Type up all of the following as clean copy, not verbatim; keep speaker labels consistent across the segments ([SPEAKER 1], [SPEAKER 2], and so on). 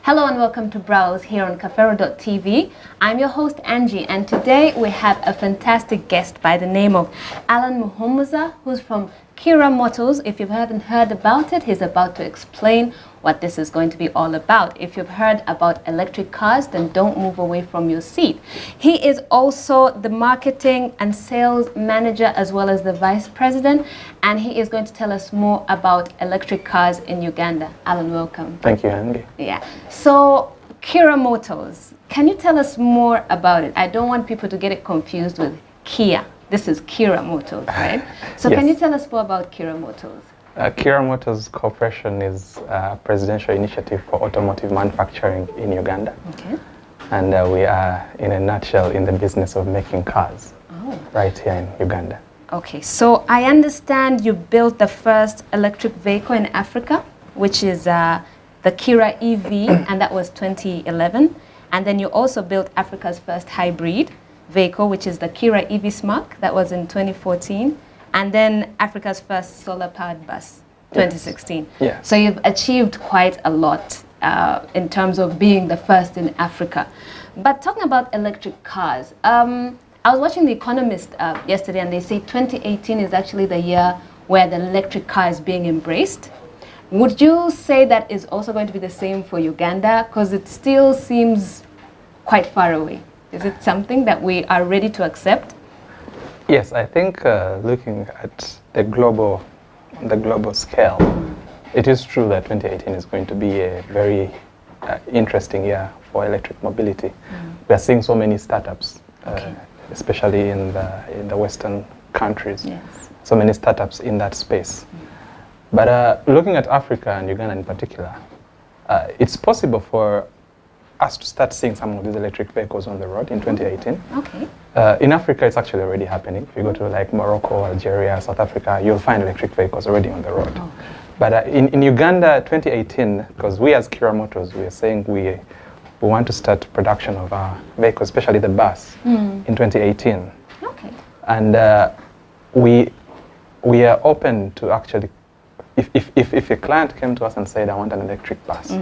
[SPEAKER 1] Hello and welcome to Browse here on Kafeero.tv. I'm your host Angie, and today we have a fantastic guest by the name of Alan Muhumuza, who's from Kiira Motors. If you haven't heard about it, he's about to explain what this is going to be all about. If you've heard about electric cars, then don't move away from your seat. He is also the marketing and sales manager as well as the vice president, and he is going to tell us more about electric cars in Uganda. Alan, welcome.
[SPEAKER 2] Thank you, Andy.
[SPEAKER 1] Yeah. So, Kiira Motors, can you tell us more about it? I don't want people to get it confused with Kia. This is Kiira Motors, right? So
[SPEAKER 2] Yes.
[SPEAKER 1] Can you tell us more about Kiira Motors?
[SPEAKER 2] Kiira Motors Corporation is a presidential initiative for automotive manufacturing in Uganda.
[SPEAKER 1] Okay.
[SPEAKER 2] And we are, in a nutshell, in the business of making cars right here in Uganda.
[SPEAKER 1] Okay, so I understand you built the first electric vehicle in Africa, which is the Kiira EV, and that was 2011. And then you also built Africa's first hybrid vehicle, which is the Kiira EV Smart, that was in 2014. And then Africa's first solar-powered bus, 2016.
[SPEAKER 2] Yeah.
[SPEAKER 1] So you've achieved quite a lot in terms of being the first in Africa. But talking about electric cars, I was watching The Economist yesterday, and they say 2018 is actually the year where the electric car is being embraced. Would you say that is also going to be the same for Uganda? Because it still seems quite far away. Is it something that we are ready to accept?
[SPEAKER 2] Yes, I think looking at the global scale, it is true that 2018 is going to be a very interesting year for electric mobility. We are seeing so many startups, especially in the Western countries.
[SPEAKER 1] Yes.
[SPEAKER 2] So many startups in that space. But looking at Africa and Uganda in particular, it's possible for us to start seeing some of these electric vehicles on the road in 2018.
[SPEAKER 1] Okay.
[SPEAKER 2] In Africa, it's actually already happening. If you go to like Morocco, Algeria, South Africa, you'll find electric vehicles already on the road.
[SPEAKER 1] Okay.
[SPEAKER 2] But in Uganda, 2018, because we as Kiira Motors, we are saying we want to start production of our vehicles, especially the bus, in 2018.
[SPEAKER 1] Okay.
[SPEAKER 2] And we are open to actually, if a client came to us and said, I want an electric bus,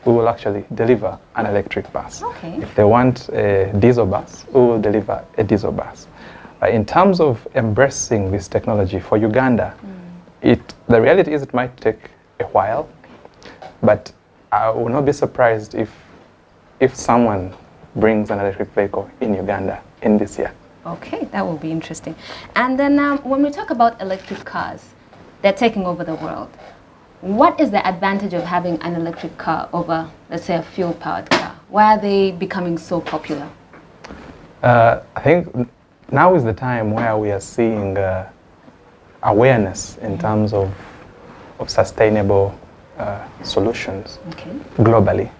[SPEAKER 2] we will actually deliver an electric bus.
[SPEAKER 1] Okay.
[SPEAKER 2] If they want a diesel bus, we will deliver a diesel bus. In terms of embracing this technology for Uganda, the reality is it might take a while, but I will not be surprised if someone brings an electric vehicle in Uganda in this year.
[SPEAKER 1] Okay, that will be interesting. And then when we talk about electric cars, they're taking over the world. What is the advantage of having an electric car over, let's say, a fuel-powered car? Why are they becoming so popular?
[SPEAKER 2] I think now is the time where we are seeing awareness in terms of sustainable solutions globally.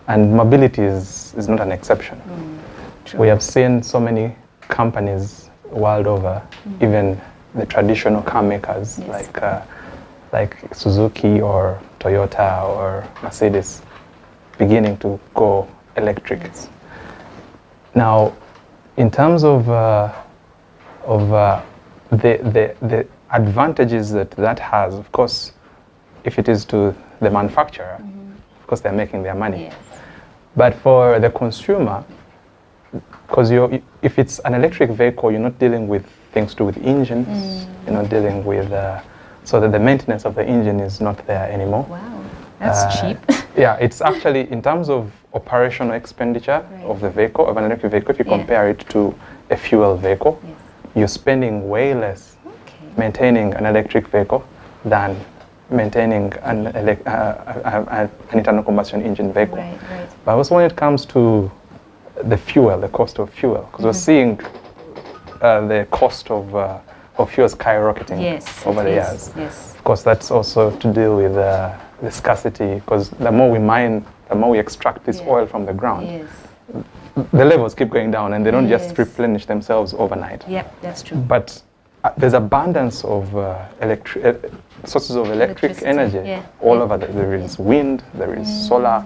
[SPEAKER 2] And mobility is not an exception. We have seen so many companies world over, even the traditional car makers like Suzuki or Toyota or Mercedes beginning to go electric. Yes. Now, in terms of the advantages that has, of course, if it is to the manufacturer, of course they're making their money.
[SPEAKER 1] Yes.
[SPEAKER 2] But for the consumer, because if it's an electric vehicle, you're not dealing with things to do with engines, you're not dealing with, so that the maintenance of the engine is not there anymore.
[SPEAKER 1] Wow, that's cheap.
[SPEAKER 2] Yeah, it's actually, in terms of operational expenditure of the vehicle, of an electric vehicle, if you compare it to a fuel vehicle, you're spending way less maintaining an electric vehicle than maintaining an internal combustion engine vehicle.
[SPEAKER 1] Right.
[SPEAKER 2] But also when it comes to the fuel, the cost of fuel, because we're seeing the cost of fuel skyrocketing over the years. Yes. Of course, that's also to do with the scarcity, because the more we mine, the more we extract this oil from the ground, the levels keep going down, and they don't just replenish themselves overnight.
[SPEAKER 1] Yep, that's true.
[SPEAKER 2] But there's abundance of sources of electric energy all over. There is wind, there is solar,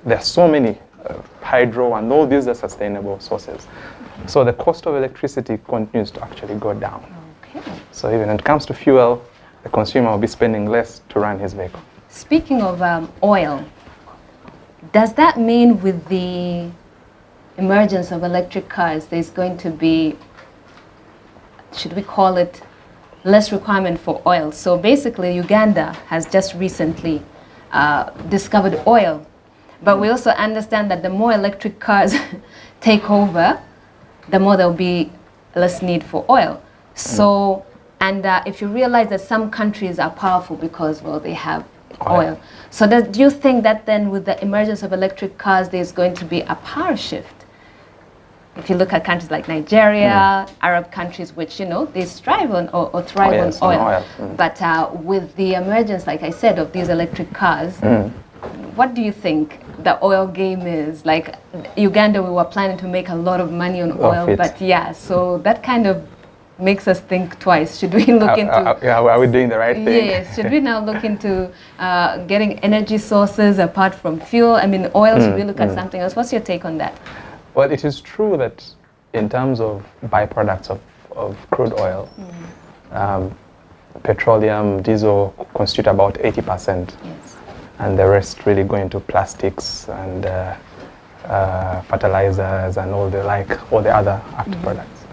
[SPEAKER 2] there are so many hydro, and all these are sustainable sources. So the cost of electricity continues to actually go down. Okay. So even when it comes to fuel, the consumer will be spending less to run his vehicle.
[SPEAKER 1] Speaking of oil, Does that mean with the emergence of electric cars, there's going to be, should we call it, less requirement for oil? So basically, Uganda has just recently discovered oil. But we also understand that the more electric cars take over, the more there'll be less need for oil. So, and if you realize that some countries are powerful because, well, they have oil. So do you think that then with the emergence of electric cars, there's going to be a power shift? If you look at countries like Nigeria, Arab countries, which, you know, they strive on or thrive on oil. But with the emergence, like I said, of these electric cars, what do you think the oil game is? Like Uganda, we were planning to make a lot of money on oil, but yeah, so that kind of makes us think twice. Should we look into...
[SPEAKER 2] are we doing the right thing?
[SPEAKER 1] Yes, should we now look into getting energy sources apart from fuel? I mean, oil, should we look at something else? What's your take on that?
[SPEAKER 2] Well, it is true that in terms of byproducts of crude oil, petroleum, diesel constitute about 80%.
[SPEAKER 1] Yes.
[SPEAKER 2] And the rest really go into plastics and fertilizers and all the other active products.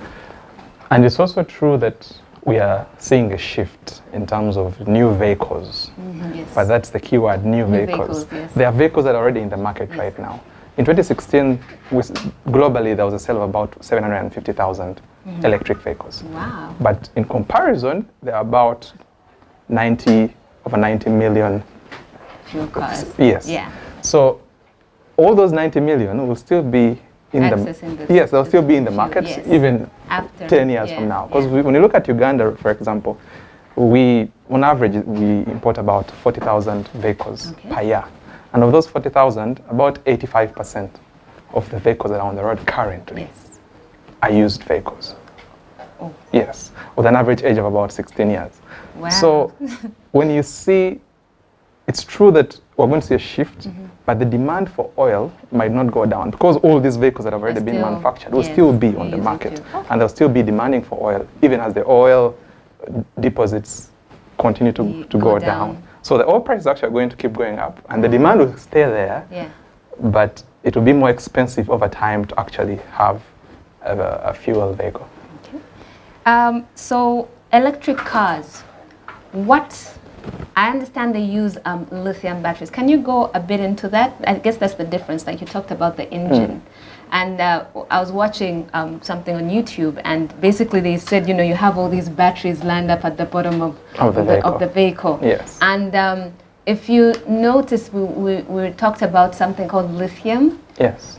[SPEAKER 2] And it's also true that we are seeing a shift in terms of new vehicles.
[SPEAKER 1] Yes.
[SPEAKER 2] But that's the key word, new vehicles.
[SPEAKER 1] Yes.
[SPEAKER 2] There are vehicles that are already in the market right now. In 2016, globally, there was a sale of about 750,000 electric vehicles.
[SPEAKER 1] Wow.
[SPEAKER 2] But in comparison, there are about over 90 million
[SPEAKER 1] fuel cars.
[SPEAKER 2] Yes.
[SPEAKER 1] Yeah.
[SPEAKER 2] So all those 90 million will still be they'll still be in the market even after 10 years from now. Because when you look at Uganda, for example, on average, we import about 40,000 vehicles per year. And of those 40,000, about 85% of the vehicles that are on the road currently are used vehicles.
[SPEAKER 1] Oh.
[SPEAKER 2] Yes, with an average age of about 16 years.
[SPEAKER 1] Wow.
[SPEAKER 2] So when you see, it's true that we're going to see a shift, but the demand for oil might not go down because all these vehicles that have already been manufactured will still be on the market, and they'll still be demanding for oil, even as the oil deposits continue to go down. So the oil price is actually going to keep going up, and the demand will stay there, but it will be more expensive over time to actually have a fuel vehicle.
[SPEAKER 1] Okay. So electric cars, I understand they use lithium batteries. Can you go a bit into that? I guess that's the difference. Like you talked about the engine. And I was watching something on YouTube, and basically they said, you know, you have all these batteries lined up at the bottom of the vehicle.
[SPEAKER 2] Yes.
[SPEAKER 1] And if you notice, we talked about something called lithium.
[SPEAKER 2] Yes.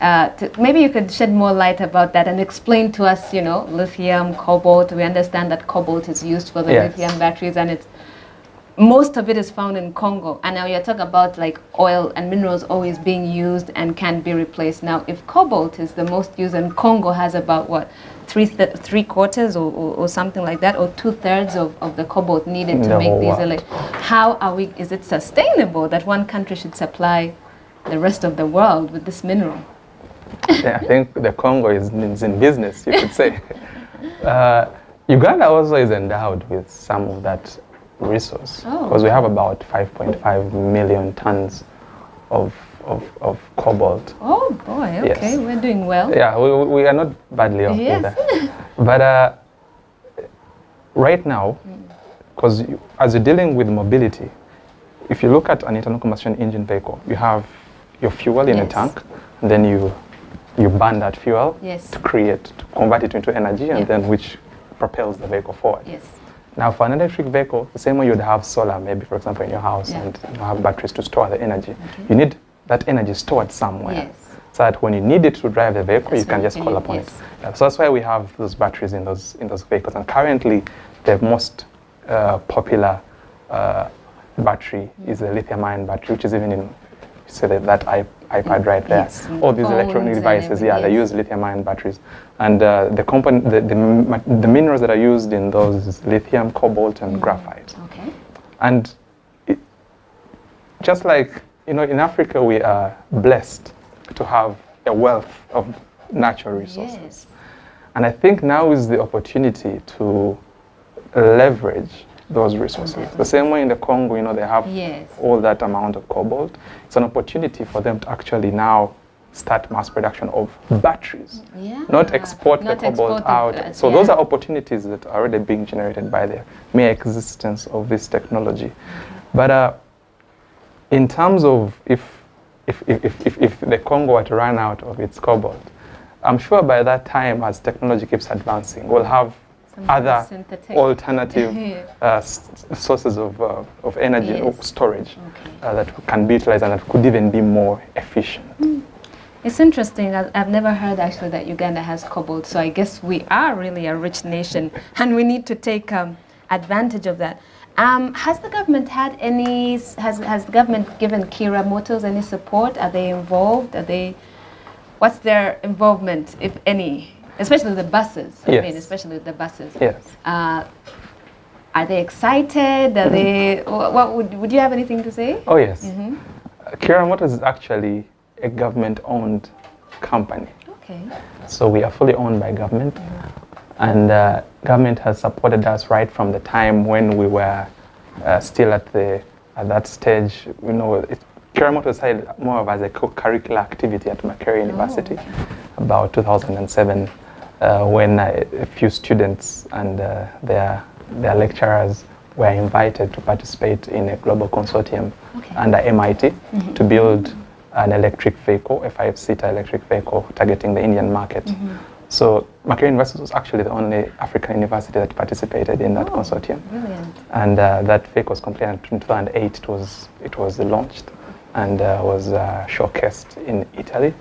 [SPEAKER 1] Maybe you could shed more light about that and explain to us, you know, lithium, cobalt. We understand that cobalt is used for the lithium batteries, and most of it is found in Congo. And now you're talking about like oil and minerals always being used and can be replaced. Now, if cobalt is the most used, and Congo has about what, three quarters or something like that, or 2/3 of the cobalt needed to make these is it sustainable that one country should supply the rest of the world with this mineral?
[SPEAKER 2] Yeah, I think the Congo is in business, you could say. Uganda also is endowed with some of that resource, because we have about 5.5 million tons of cobalt.
[SPEAKER 1] Oh boy, okay, we're doing well.
[SPEAKER 2] Yeah, we are not badly off either. But right now, because as you're dealing with mobility, if you look at an internal combustion engine vehicle, you have your fuel in a tank, and then you burn that fuel to convert it into energy, and then which propels the vehicle forward. Now, for an electric vehicle, the same way you'd have solar, maybe, for example, in your house, and you have batteries to store the energy. You need that energy stored somewhere, so that when you need it to drive the vehicle, you can just call upon it. So that's why we have those batteries in those vehicles. And currently, the most popular battery is the lithium-ion battery, which is even in that iPad right there. All these electronic devices, they use lithium-ion batteries. And the minerals that are used in those is lithium, cobalt, and graphite.
[SPEAKER 1] Okay.
[SPEAKER 2] And just like, you know, in Africa, we are blessed to have a wealth of natural resources. And I think now is the opportunity to leverage those resources. The same way in the Congo, you know, they have all that amount of cobalt. It's an opportunity for them to actually now start mass production of batteries, not export the cobalt out. So those are opportunities that are already being generated by the mere existence of this technology. But in terms of if the Congo were to run out of its cobalt, I'm sure by that time, as technology keeps advancing, we'll have other alternative sources of energy or storage that can be utilized and that could even be more efficient.
[SPEAKER 1] It's interesting. I've never heard actually that Uganda has cobalt, so I guess we are really a rich nation and we need to take advantage of that. Has the government had any, has the government given Kiira Motors any support? Are they involved? What's their involvement, if any? Especially the buses. I mean, especially the buses.
[SPEAKER 2] Yes.
[SPEAKER 1] Are they excited? Are they? What would you have anything to say?
[SPEAKER 2] Oh yes. Kiira Motors is actually a government-owned company. Okay. So we are fully owned by government, and government has supported us right from the time when we were still at that stage. You know, Kiira Motors started more of as a co-curricular activity at Makerere University about 2007, when a few students and their lecturers were invited to participate in a global consortium under MIT to build an electric vehicle, a 5-seater electric vehicle targeting the Indian market. So Makerere University was actually the only African university that participated in that consortium. Brilliant. And that vehicle was completed in 2008. It was launched and was showcased in Italy.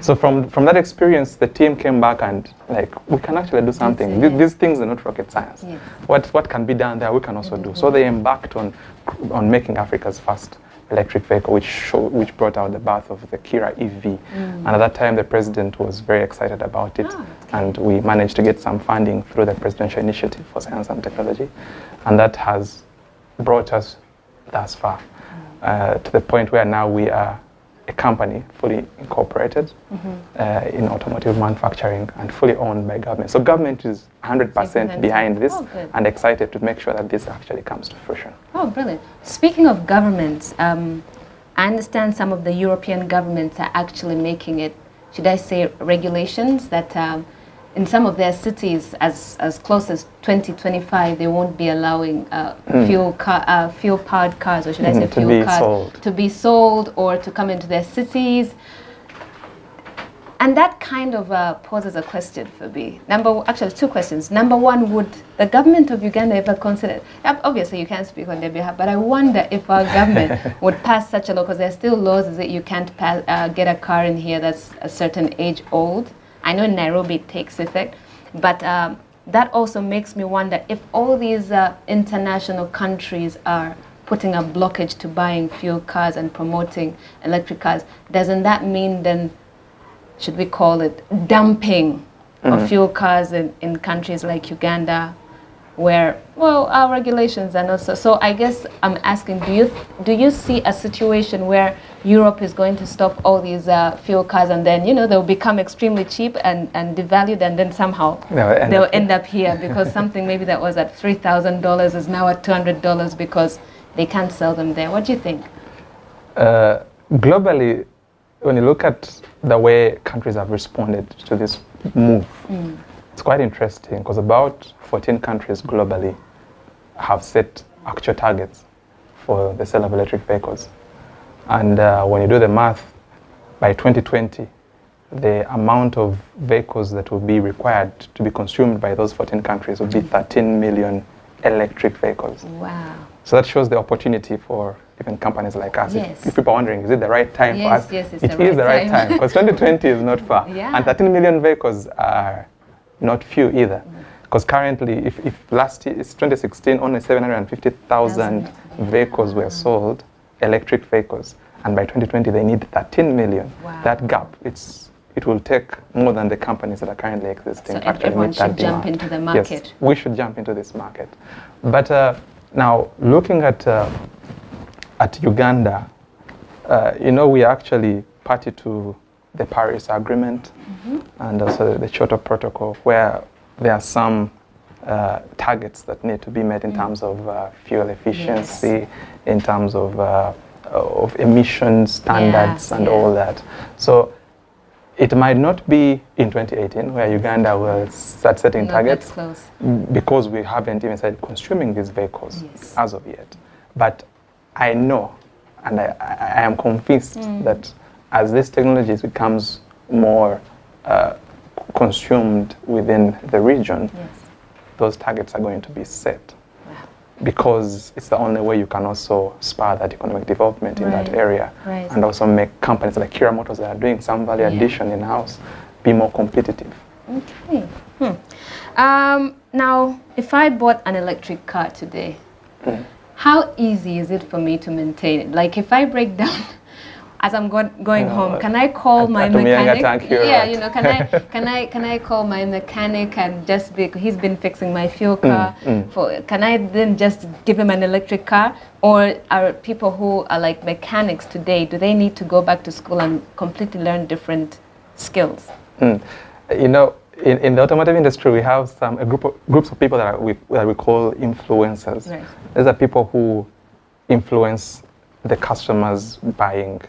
[SPEAKER 2] So from that experience, the team came back and like, we can actually do something. These things are not rocket science. What can be done there, we can also do. So they embarked on making Africa's first electric vehicle, which brought out the birth of the Kiira EV. And at that time, the president was very excited about it. And we managed to get some funding through the Presidential Initiative for Science and Technology. And that has brought us thus far, to the point where now we are a company fully incorporated in automotive manufacturing and fully owned by government. So government is 100% behind this and excited to make sure that this actually comes to fruition.
[SPEAKER 1] Oh, brilliant. Speaking of governments, I understand some of the European governments are actually making it, should I say, regulations that in some of their cities, as close as 2025, they won't be allowing fuel-powered cars, or should I say fuel cars, to be sold or to come into their cities. And that kind of poses a question for me. Actually, two questions. Number one, would the government of Uganda ever consider, obviously you can't speak on their behalf, but I wonder if our government would pass such a law, because there are still laws that you can't get a car in here that's a certain age old. I know in Nairobi it takes effect, but that also makes me wonder if all these international countries are putting a blockage to buying fuel cars and promoting electric cars, doesn't that mean then, should we call it dumping of fuel cars in countries like Uganda, where, well, our regulations are not so. So I guess I'm asking, do you see a situation where Europe is going to stop all these fuel cars and then, you know, they'll become extremely cheap and devalued, and then somehow they'll end up here because something maybe that was at $3,000 is now at $200 because they can't sell them there? What do you think?
[SPEAKER 2] Globally, when you look at the way countries have responded to this move, it's quite interesting because about 14 countries globally have set actual targets for the sale of electric vehicles. And when you do the math, by 2020, the amount of vehicles that will be required to be consumed by those 14 countries will be 13 million electric vehicles.
[SPEAKER 1] Wow.
[SPEAKER 2] So that shows the opportunity for even companies like us. If people are wondering, is it the right time for us?
[SPEAKER 1] Yes,
[SPEAKER 2] it is the right time because 2020 is not far. And 13 million vehicles are not few either. Because currently, if last year, it's 2016, only 750,000 vehicles were sold, electric vehicles. And by 2020, they need 13 million. Wow. That gap, it will take more than the companies that are currently existing
[SPEAKER 1] so
[SPEAKER 2] to actually
[SPEAKER 1] everyone
[SPEAKER 2] meet that
[SPEAKER 1] should
[SPEAKER 2] demand.
[SPEAKER 1] Jump into the market.
[SPEAKER 2] Yes, we should jump into this market. But now, looking at Uganda, you know, we are actually party to the Paris Agreement and also the Kyoto Protocol, where there are some targets that need to be met in terms of fuel efficiency, in terms of emission standards and all that. So it might not be in 2018 where Uganda will start setting targets because we haven't even started consuming these vehicles as of yet. But I know and I am convinced that as this technology becomes more consumed within the region, those targets are going to be set. Because it's the only way you can also spur that economic development in that area and also make companies like Kiira Motors that are doing some value addition in-house be more competitive.
[SPEAKER 1] Okay. Now, if I bought an electric car today, how easy is it for me to maintain it? Like if I break down as I'm going home, can I call my mechanic? Yeah, you know, can I call my mechanic and just he's been fixing my fuel car? Can I then just give him an electric car? Or are people who are like mechanics today, do they need to go back to school and completely learn different skills?
[SPEAKER 2] You know, in the automotive industry, we have groups of people that we call influencers. These are people who influence the customers' buying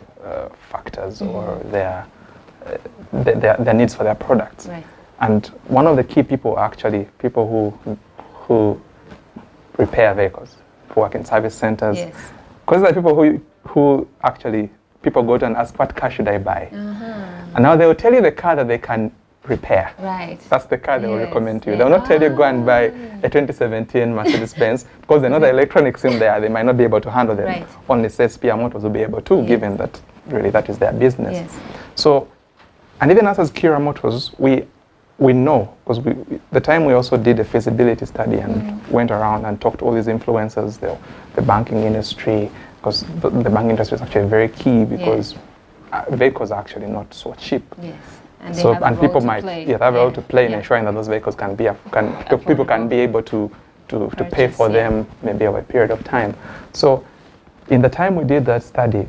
[SPEAKER 2] factors or their needs for their products. And one of the key people are actually people who repair vehicles, who work in service centers. Because there are people who actually, people go to and ask, what car should I buy? And now they will tell you the car that they can repair. That's the car they will recommend to you. They will not tell you go and buy a 2017 Mercedes-Benz because they know the electronics in there, they might not be able to handle them. Only says Kiira Motors will be able to, given that really that is their business. So, and even us as Kiira Motors, we know, because the time we also did a feasibility study and went around and talked to all these influencers, the banking industry, because the banking industry is actually very key because vehicles are actually not so cheap. And people might have a role to play in ensuring that those vehicles people can be able to pay for them maybe over a period of time. So in the time we did that study,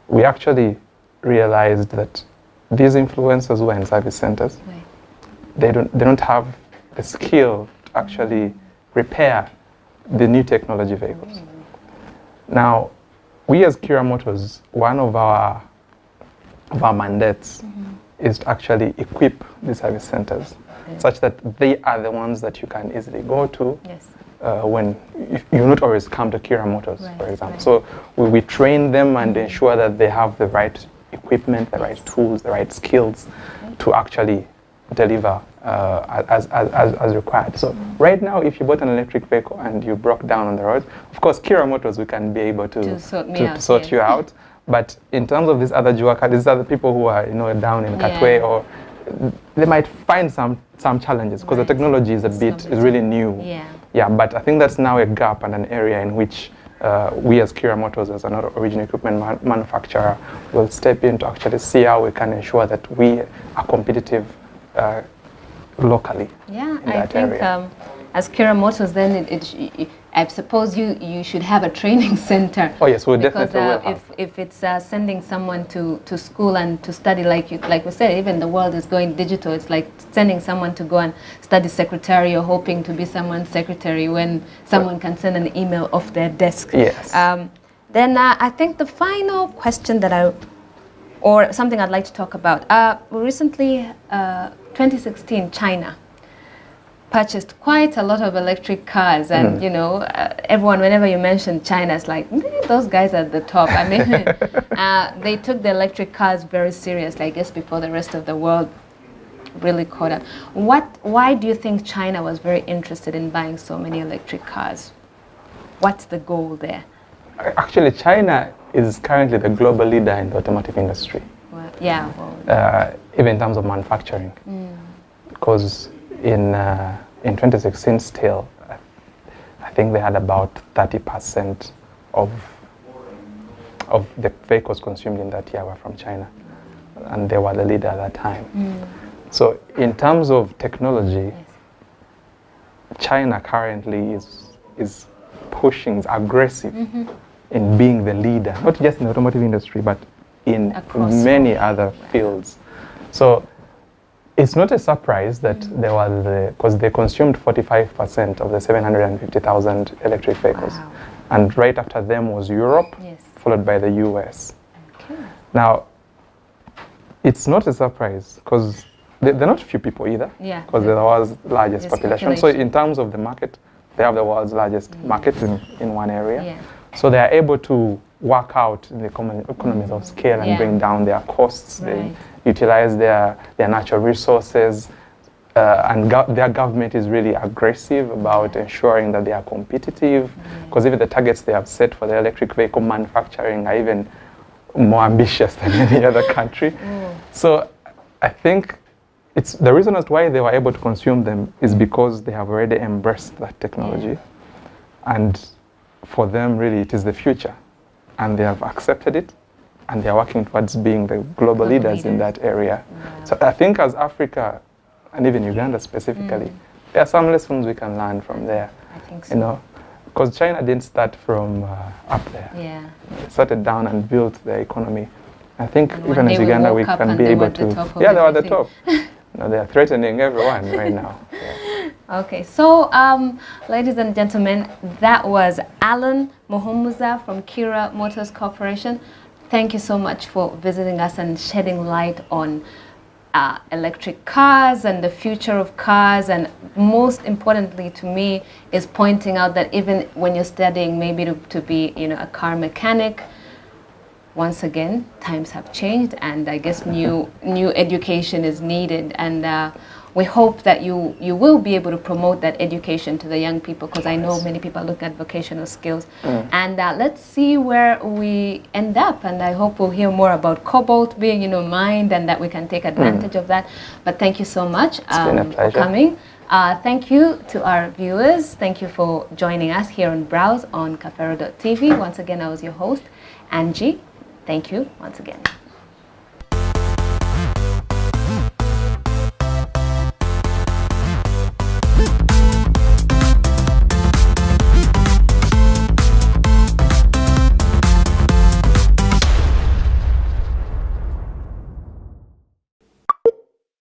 [SPEAKER 2] we actually realized that these influencers who are in service centers, they don't have the skill to actually repair the new technology vehicles. Now, we as Kiira Motors, one of our mandates is to actually equip the service centers such that they are the ones that you can easily go to when you not always come to Kiira Motors, for example. So we train them and ensure that they have the right equipment, the right tools, the right skills to actually deliver as required. So right now, if you bought an electric vehicle and you broke down on the road, of course, Kiira Motors, we can be able to sort you out. But in terms of these other Juaka, these other people who are down in Katwe, or they might find some challenges because the technology is really new. But I think that's now a gap and an area in which we as Kiira Motors, as an original equipment manufacturer, will step in to actually see how we can ensure that we are competitive locally.
[SPEAKER 1] I think as Kiira Motors, then I suppose you should have a training center.
[SPEAKER 2] Oh yes, we definitely will have.
[SPEAKER 1] If it's sending someone to school and to study, like we said, even the world is going digital. It's like sending someone to go and study secretary or hoping to be someone's secretary when someone can send an email off their desk. Then I think the final question or something I'd like to talk about. Recently, 2016, China purchased quite a lot of electric cars, and everyone, whenever you mention China, it's like those guys at the top. I mean, they took the electric cars very seriously, I guess, before the rest of the world really caught up. Why do you think China was very interested in buying so many electric cars? What's the goal there?
[SPEAKER 2] Actually, China is currently the global leader in the automotive industry. Even in terms of manufacturing, because in 2016 still, I think they had about 30% of the vehicles consumed in that year were from China, and they were the leader at that time. So in terms of technology, China currently is pushing, is aggressive in being the leader, not just in the automotive industry, but in many other fields. So It's not a surprise that there was because they consumed 45% of the 750,000 electric vehicles.
[SPEAKER 1] Wow.
[SPEAKER 2] And right after them was Europe,
[SPEAKER 1] Yes.
[SPEAKER 2] followed by the US.
[SPEAKER 1] Okay.
[SPEAKER 2] Now, it's not a surprise because they're not few people either,
[SPEAKER 1] Yeah.
[SPEAKER 2] because they're the world's largest
[SPEAKER 1] Yes,
[SPEAKER 2] population. So in terms of the market, they have the world's largest market in one area.
[SPEAKER 1] Yeah.
[SPEAKER 2] So they are able to work out the economies of scale and
[SPEAKER 1] Yeah.
[SPEAKER 2] bring down their costs.
[SPEAKER 1] Right.
[SPEAKER 2] They utilize their natural resources, and their government is really aggressive about ensuring that they are competitive, because even the targets they have set for the electric vehicle manufacturing are even more ambitious than any other country. So I think it's the reason as to why they were able to consume them is because they have already embraced that technology, and for them really it is the future, and they have accepted it, and they are working towards being the global leaders in that area.
[SPEAKER 1] Wow.
[SPEAKER 2] So I think as Africa, and even Uganda specifically, there are some lessons we can learn from there.
[SPEAKER 1] I think so.
[SPEAKER 2] You know, because China didn't start from up there.
[SPEAKER 1] Yeah.
[SPEAKER 2] They started down and built their economy. I think
[SPEAKER 1] And
[SPEAKER 2] even
[SPEAKER 1] one
[SPEAKER 2] as
[SPEAKER 1] day we
[SPEAKER 2] Uganda,
[SPEAKER 1] woke
[SPEAKER 2] we
[SPEAKER 1] up
[SPEAKER 2] can
[SPEAKER 1] and
[SPEAKER 2] be
[SPEAKER 1] they were
[SPEAKER 2] able
[SPEAKER 1] at the
[SPEAKER 2] to.
[SPEAKER 1] top of
[SPEAKER 2] Yeah, they were at the
[SPEAKER 1] everything.
[SPEAKER 2] top. No, they are threatening everyone right now. Yeah.
[SPEAKER 1] Okay, so ladies and gentlemen, that was Alan Muhumuza from Kiira Motors Corporation. Thank you so much for visiting us and shedding light on electric cars and the future of cars, and most importantly to me is pointing out that even when you're studying maybe to be a car mechanic, once again times have changed, and I guess new education is needed, and we hope that you will be able to promote that education to the young people, because I know many people look at vocational skills. And let's see where we end up, and I hope we'll hear more about cobalt being mined, and that we can take advantage of that. But thank you so much
[SPEAKER 2] been a
[SPEAKER 1] for
[SPEAKER 2] pleasure.
[SPEAKER 1] coming. Thank you to our viewers. Thank you for joining us here on Browse on Kafeero.tv. Once again, I was your host, Angie. Thank you once again.